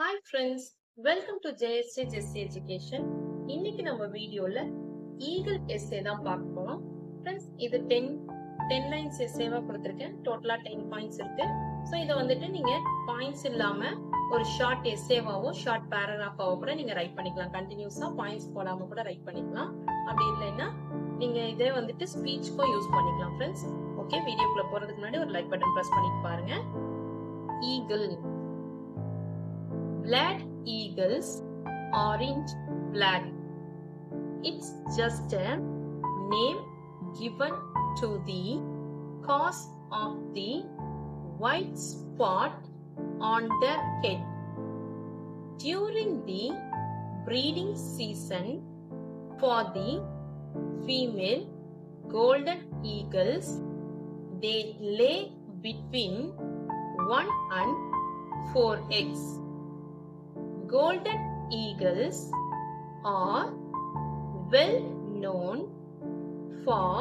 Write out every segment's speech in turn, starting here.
Hi friends, welcome to JST Jessie Education. இன்னைக்கு நம்ம வீடியோல ஈகிள் எஸ்ஸே தான் பார்க்க போறோம். Friends, இது 10 lines எஸ்ஸேவா கொடுத்திருக்கேன். டோட்டலா 10 பாயிண்ட்ஸ் இருக்கு. சோ இத வந்துட்டு நீங்க பாயிண்ட்ஸ் இல்லாம ஒரு ஷார்ட் எஸ்ஸேவாவோ ஷார்ட் பேராகிராஃபாவோ கூட நீங்க ரைட் பண்ணிக்கலாம். கண்டினியூஸா பாயிண்ட்ஸ் போடாம கூட ரைட் பண்ணிக்கலாம். அப்படி இல்லைன்னா நீங்க இதே வந்துட்டு ஸ்பீச்சுக்கும் யூஸ் பண்ணிக்கலாம் ஃப்ரெண்ட்ஸ். ஓகே, வீடியோக்குள்ள போறதுக்கு முன்னாடி ஒரு லைக் பட்டன் பிரஸ் பண்ணிட்டு பாருங்க. Eagle. Black eagles aren't black. It's just a name given to the cause of the white spot on their head. During the breeding season for the female golden eagles, they lay between 1 and 4 eggs. Golden eagles are well known for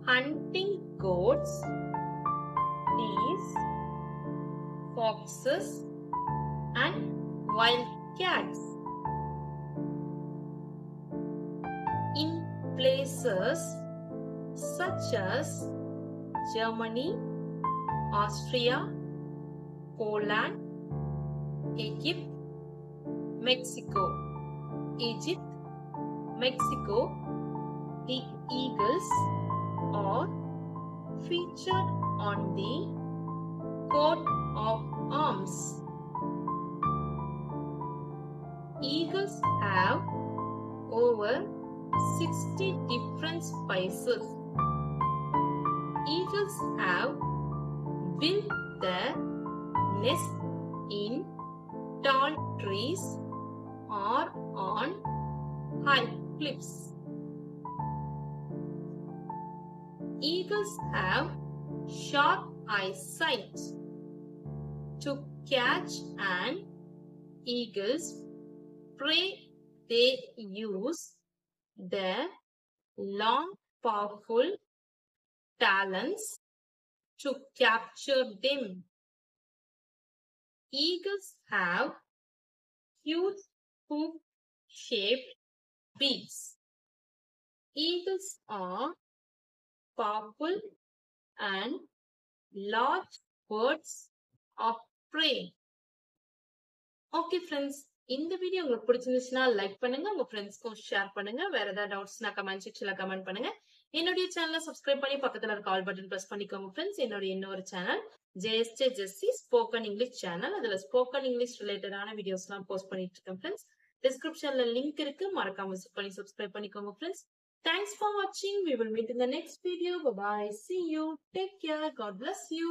hunting goats, deers, foxes, and wild cats. In places such as Germany, Austria, Poland, Egypt, Mexico, the eagles are featured on the coat of arms. Eagles have over 60 different species. Eagles have built their nest in tall trees or on high cliffs. Eagles have sharp eyesight. To catch an eagle's prey, they use their long, powerful talons to capture them. Eagles have huge hook-shaped beaks. Eagles are powerful and large birds of prey. Okay friends, இந்த video உங்களுக்கு பிடிச்சிருந்துச்சுன்னா like பண்ணுங்க, உங்க ஃப்ரெண்ட்ஸ்க்கும் share பண்ணுங்க. வேற ஏதாவது டவுட்ஸ்னா comment செக்ஷன்ல கமெண்ட் பண்ணுங்க. என்னுடைய சேனலை சப்ஸ்கிரைப் பண்ணி பக்கத்துல இருக்க ஆல் பட்டன் பிரஸ் பண்ணிக்கோங்க ஃப்ரெண்ட்ஸ். என்னுடைய இன்னொரு channel JST Jessie spoken English channel. அதுல ஸ்போக்கன் இங்கிலீஷ் ரிலேட்டடான வீடியோஸ் எல்லாம் போஸ்ட் பண்ணிட்டு இருக்கேன் ஃப்ரெண்ட்ஸ். டிஸ்கிரிப்ஷன்ல லிங்க் இருக்கு, மறக்காம விசிட் பண்ணி சப்ஸ்கிரைப் பண்ணிக்கோங்க friends. Thanks for watching. We will meet in the next video. Bye bye. See you. Take care. God bless you.